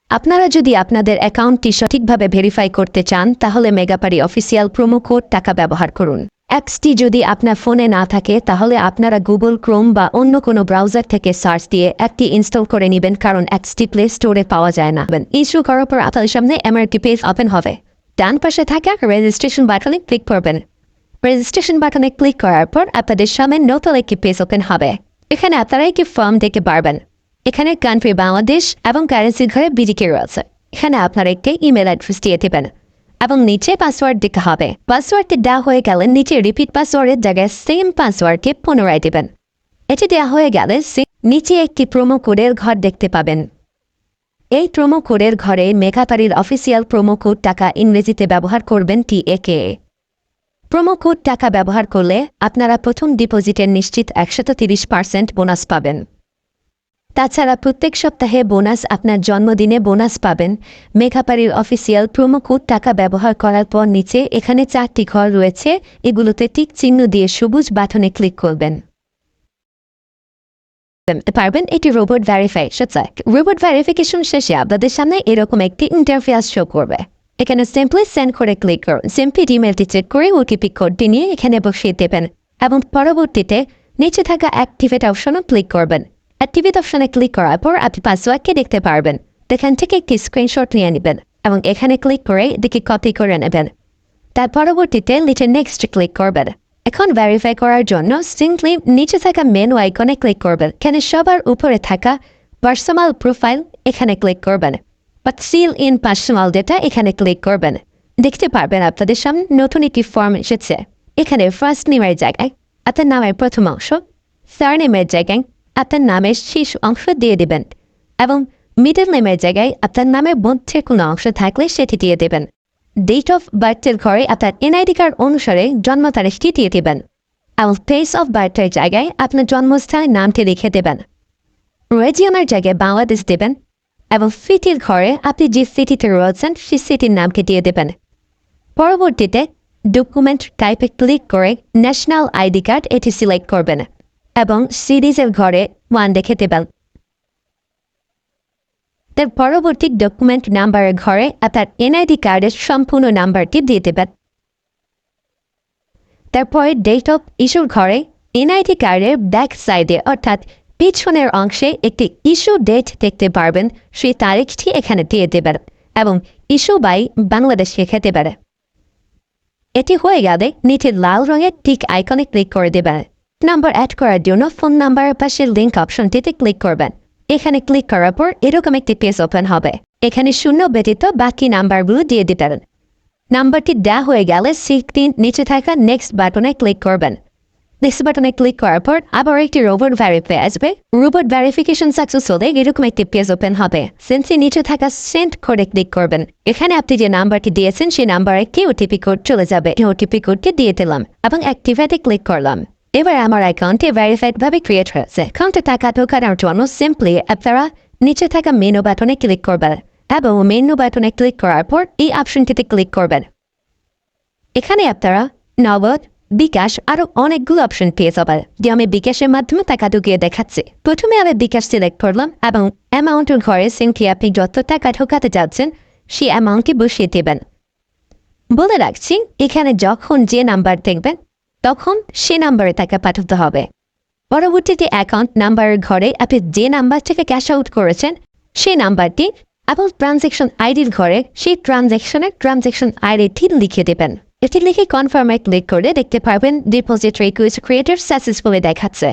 আপনারা যদি আপনাদের অ্যাকাউন্টটি সঠিকভাবে ভেরিফাই করতে চান তাহলে মেগাপারি অফিসিয়াল প্রোমো কোড টাকা ব্যবহার করুন। অ্যাপসটি যদি আপনার ফোনে না থাকে তাহলে আপনারা গুগল ক্রোম বা অন্য কোনো ব্রাউজার থেকে সার্চ দিয়ে অ্যাপটি ইনস্টল করে নেবেন, কারণ অ্যাপসটি প্লে স্টোরে পাওয়া যায় না। ইনস্টল করার পর আপনাদের সামনে একটি পেজ ওপেন হবে। ডান পাশে থাকা রেজিস্ট্রেশন বাটনে ক্লিক করবেন। রেজিস্ট্রেশন বাটনে ক্লিক করার পর আপনাদের সামনে নতুন একটি পেজ ওপেন হবে। এখানে আপনারা একটি ফর্ম দেখতে পারবেন। এখানে কান্ট্রি বাংলাদেশ এবং কারেন্সি ঘরে বিডিকে রয়েছে। এখানে আপনারা একটি ইমেল অ্যাড্রেস দিয়ে দেবেন এবং নিচে পাসওয়ার্ড দিতে হবে। পাসওয়ার্ডটি দেওয়া হয়ে গেলে নিচে রিপিট পাসওয়ার্ডের জায়গায় সেম পাসওয়ার্ডকে পুনরায় দেবেন। এটি দেওয়া হয়ে গেলে নিচে একটি প্রোমো কোডের ঘর দেখতে পাবেন। এই প্রোমো কোডের ঘরে মেগাপারির অফিসিয়াল প্রোমো কোড টাকা ইংরেজিতে ব্যবহার করবেন TAKA। প্রোমো কোড টাকা ব্যবহার করলে আপনারা প্রথম ডিপোজিটের নিশ্চিত 130% বোনাস পাবেন। তাছাড়া প্রত্যেক সপ্তাহে বোনাস, আপনার জন্মদিনে বোনাস পাবেন। মেগাপারির অফিসিয়াল প্রোমো কোড টাকা ব্যবহার করার পর নিচে এখানে 4টি ঘর রয়েছে, এগুলোতে টিক চিহ্ন দিয়ে সবুজ বাটনে ক্লিক করবেন। পারবেন এটি রোবট ভেরিফাই। রোবট ভেরিফিকেশন শেষে আপনাদের সামনে এরকম একটি ইন্টারফেস শো করবে। এখানে সিম্পলি সেন্ড করে ক্লিক করুন। সিম্পলি ইমেলটি চেক করে ওটিপি কোডটি নিয়ে এখানে বসিয়ে দেবেন এবং পরবর্তীতে নিচে থাকা অ্যাক্টিভেট অপশনে ক্লিক করবেন। অ্যাক্টিভেট অপশনে ক্লিক করার পর আপনি পাসওয়ার্ডকে দেখতে পারবেন। এখান থেকে একটি স্ক্রিনশট নিয়ে নেবেন এবং এখানে ক্লিক করে এদিকে কপি করে নেবেন। তার পরবর্তীতে নিচে নেক্সট ক্লিক করবেন। এখন ভেরিফাই করার জন্য সিম্পলি নিচে থাকা মেনু আইকনে ক্লিক করবেন। এখানে সবার উপরে থাকা পার্সোনাল প্রোফাইল এখানে ক্লিক করবেন। But seal in personal data এখানে ক্লিক করবেন। দেখতে পারবেন আপনাদের সামনে নতুন একটি ফর্ম এসেছে। এখানে ফার্স্ট নেমের জায়গায় আপনার নামের প্রথম অংশ, সারনেমের জায়গায় আপনার নামের শেষ অংশ দিয়ে দেবেন এবং মিডল নেমের জায়গায় আপনার নামের মধ্যে কোনো অংশ থাকলে সেটি দিয়ে দেবেন। ডেট অফ বার্থের ঘরে আপনার NID কার্ড অনুসারে জন্ম তারিখটি দিয়ে দেবেন এবং প্লেস অফ বার্থের জায়গায় আপনার জন্মস্থানের নামটি লিখে দেবেন। রিজিয়নের জায়গায় বাংলাদেশ দেবেন এবং সিটির ঘরে আপনি যে সিটিতে রয়েছেন সেই সিটির নামকে দিয়ে দেবেন। পরবর্তীতে ডকুমেন্ট টাইপে ক্লিক করে ন্যাশনাল ID কার্ড এটি সিলেক্ট করবেন এবং সিরিজের ঘরে 1 দেখে দেবেন। তার পরবর্তী ডকুমেন্ট নাম্বারের ঘরে আপনার NID কার্ডের সম্পূর্ণ নাম্বারটি দিয়ে দেবেন। তারপরে ডেট অফ ইস্যুর ঘরে NID কার্ডের ব্যাক সাইডে অর্থাৎ পিছনের অংশে একটি ইস্যু ডেট দেখতে পারবেন, সেই তারিখটি এখানে দিয়ে দেবেন এবং ইস্যু বাই বাংলাদেশ লিখে দেবেন। এটি হয়ে গেলে নিচে লাল রঙের টিক আইকনে ক্লিক করে দেবেন। নাম্বার অ্যাড করার জন্য ফোন নাম্বারের পাশে লিঙ্ক অপশনটিতে ক্লিক করবেন। এখানে ক্লিক করার পর এরকম একটি পেজ ওপেন হবে। এখানে 0 ব্যতীত বাকি নাম্বারগুলো দিয়ে দিবেন। নাম্বারটি দেওয়া হয়ে গেলে স্ক্রিন নিচে থাকা নেক্সট বাটনে ক্লিক করবেন। নেক্সট বাটনে ক্লিক করার পর আবার একটি রোবট ভেরিফাই আসবে। রোবট ভেরিফিকেশন সাকসেস হলে এরকম একটি পেজ ওপেন হবে। সিম্পলি নিচে থাকা সেন্ড করে ক্লিক করবেন। এখানে আপনি যে নাম্বারটি দিয়েছেন সেই নাম্বারে কি ওটিপি কোড চলে যাবে। ওটিপি কোডটি দিয়ে দিলাম এবং অ্যাক্টিভেটে ক্লিক করলাম। এবার আমার অ্যাকাউন্টে ভেরিফাইড ভাবে ক্রিয়েট হয়েছে। অ্যাকাউন্টে টাকা ঢোকানোর জন্য সিম্পলি আপনারা নিচে থাকা মেনু বাটনে ক্লিক করবেন এবং মেনু বাটনে ক্লিক করার পর এই অপশনটিতে ক্লিক করবেন। এখানে আপনারা নগদ, বিকাশ আরো অনেকগুলো অপশন পেয়ে যাবেন। যে আমি বিকাশের মাধ্যমে টাকা ঢুকিয়ে দেখাচ্ছি। প্রথমে আমি বিকাশ সিলেক্ট করলাম এবং অ্যামাউন্টের ঘরে সিম্পলি আপনি যত টাকা ঢোকাতে যাচ্ছেন সেই অ্যামাউন্টটি বসিয়ে দেবেন। বলে রাখছি, এখানে যখন যে নাম্বার দেখবেন তখন সে নাম্বারে টাকা পাঠাতে হবে। পরবর্তীতে অ্যাকাউন্ট নাম্বারের ঘরে আপনি যে নাম্বার থেকে ক্যাশ আউট করেছেন সেই নাম্বারটি এবং ট্রানজ্যাকশন আইডির ঘরে সেই ট্রানজ্যাকশন আইডিটি লিখে দেবেন। এটি লিখে কনফার্মে ক্লিক করে দেখতে পারবেন ডিপোজিট রিকোয়েস্ট ক্রিয়েটেড সাকসেসফুলি দেখাচ্ছে।